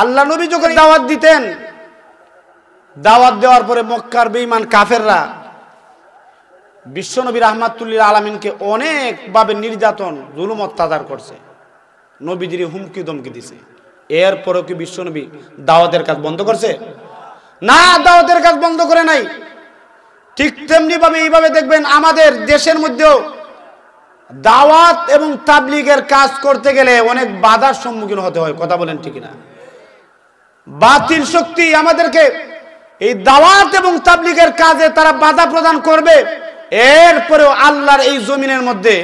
আল্লাহ নবী যখন দাওয়াত দিতেন, দাওয়াত দেওয়ার পরে মক্কার বেঈমান কাফেররা বিশ্বনবী রাহমাতুল্লিল আলামিনকে অনেকভাবে নির্যাতন জুলুম অত্যাচার করছে, নবীজির হুমকি ধমকি দিছে। এরপরেও কি বিশ্বনবী দাওয়াতের কাজ বন্ধ করছে? না, দাওয়াতের কাজ বন্ধ করে নাই। ঠিক তেমনি ভাবে এইভাবে দেখবেন আমাদের দেশের মধ্যেও দাওয়াত এবং তাবলীগের কাজ করতে গেলে অনেক বাধার সম্মুখীন হতে হয়। কথা বলেন ঠিক না? বাতিল শক্তি আমাদেরকে এই দাওয়াত এবং তাবলীগের কাজে তারা বাধা প্রদান করবে। এরপরেও আল্লাহর এই জমিনের মধ্যে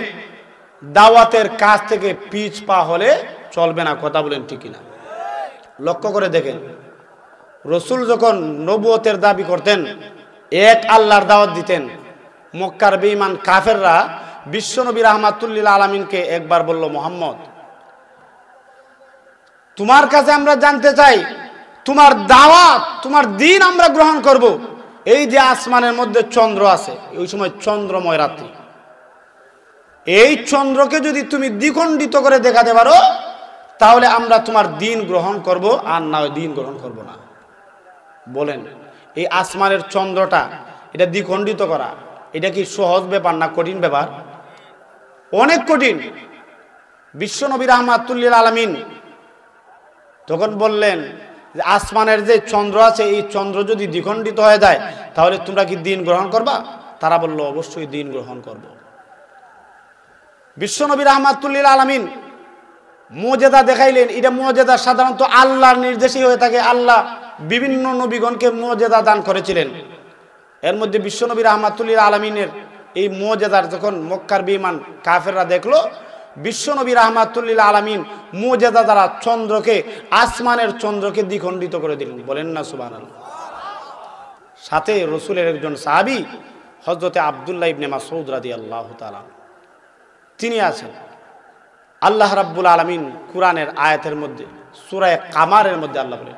দাওয়াতের কাজ থেকে পিছ পা হলে চলবে না। কথা বলেন ঠিক না? লক্ষ্য করে দেখেন, রসুল যখন নবুয়তের দাবি করতেন, এক আল্লাহর দাওয়াত দিতেন, মক্কার বেঈমান কাফেররা বিশ্বনবী রাহমাতুল্লিল আলামিনকে একবার বলল, মুহাম্মদ, তোমার কাছে আমরা জানতে চাই, তোমার দাওয়াত, তোমার দিন আমরা গ্রহণ করব। এই যে আসমানের মধ্যে চন্দ্র আছে, ওই সময় চন্দ্রময় রাত্রি, এই চন্দ্রকে যদি তুমি দ্বিখণ্ডিত করে দেখাতে পারো তাহলে আমরা তোমার দিন গ্রহণ করব, আর না দিন গ্রহণ করব না। বলেন, এই আসমানের চন্দ্রটা এটা দ্বিখণ্ডিত করা, এটা কি সহজ ব্যাপার না কঠিন ব্যাপার? অনেক কঠিন। বিশ্বনবী রাহমাতুল্লিল আলামিন তখন বললেন যে আসমানের যে চন্দ্র আছে, এই চন্দ্র যদি দ্বিখণ্ডিত হয়ে যায় তাহলে তোমরা কি দিন গ্রহণ করবা? তারা বলল, অবশ্যই দিন গ্রহণ করব। বিশ্বনবী রাহমাতুল্লিল আলামিন মুজিজা দেখাইলেন। এটা মুজিজা সাধারণত আল্লাহর নির্দেশই হয়ে থাকে। আল্লাহ বিভিন্ন নবীগণকে মুজিজা দান করেছিলেন। এর মধ্যে বিশ্বনবী রাহমাতুল্লিল আলামিনের এই মুজিজার যখন মক্কার বেঈমান কাফেররা দেখলো, বিশ্বনবী রাহমাতুল্লিল আলামিন মুজিজা দ্বারা চন্দ্রকে, আসমানের চন্দ্রকে দ্বিখণ্ডিত করে দিলেন। বলেন না সুবহানাল্লাহ। সাথে রসুলের একজন সাহাবী হযরতে আব্দুল্লাহ ইবনে মাসউদ রাদিয়াল্লাহু তাআলা, তিনি আছেন। আল্লাহ রাব্বুল আলামিন কুরআনের আয়াতের মধ্যে সূরা কামারের মধ্যে আল্লাহ বলেন,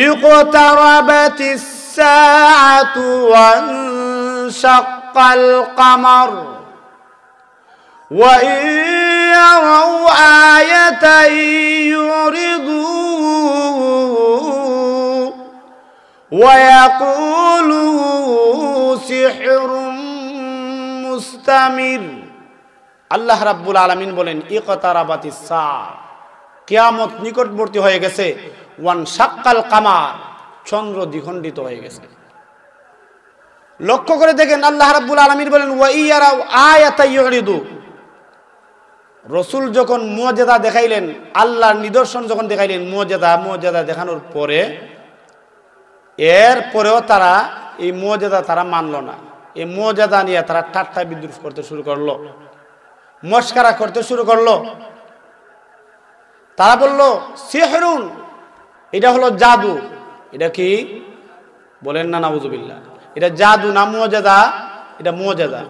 ইকতারাবাতিস সাআতু ওয়ানশাক্কাল কামার ওয়া ইয়ারাউ আয়াতান ইউরিদু ওয়া ইয়াকুলু সিহরুম মুস্তামির। আল্লাহ রাব্বুল আলামিন বলেন, ইকতারাবাতিস সাআ, কিয়ামত নিকটবর্তী হয়ে গেছে, ওয়ানশাক্কাল কামার, চন্দ্র দ্বিখণ্ডিত হয়ে গেছে। লক্ষ্য করে দেখেন, আল্লাহ রাব্বুল আলামিন বলেন, ওয়া ইয়ারাউ আয়াতান ইউরিদু। রাসূল যখন মুজিজা দেখাইলেন, আল্লাহর নিদর্শন যখন দেখাইলেন, মুজিজা দেখানোর পরে এরপরেও তারা এই মুজিজা তারা মানল না। এই মুজিজা নিয়ে তারা ঠাট্টা বিদ্রুপ করতে শুরু করলো, মস্করা করতে শুরু করলো। তারা বলল, সিহরুন, এটা হলো জাদু। এটা কি? বলেন না নাউজুবিল্লাহ। এটা জাদু না মুজিজা? এটা মুজিজা।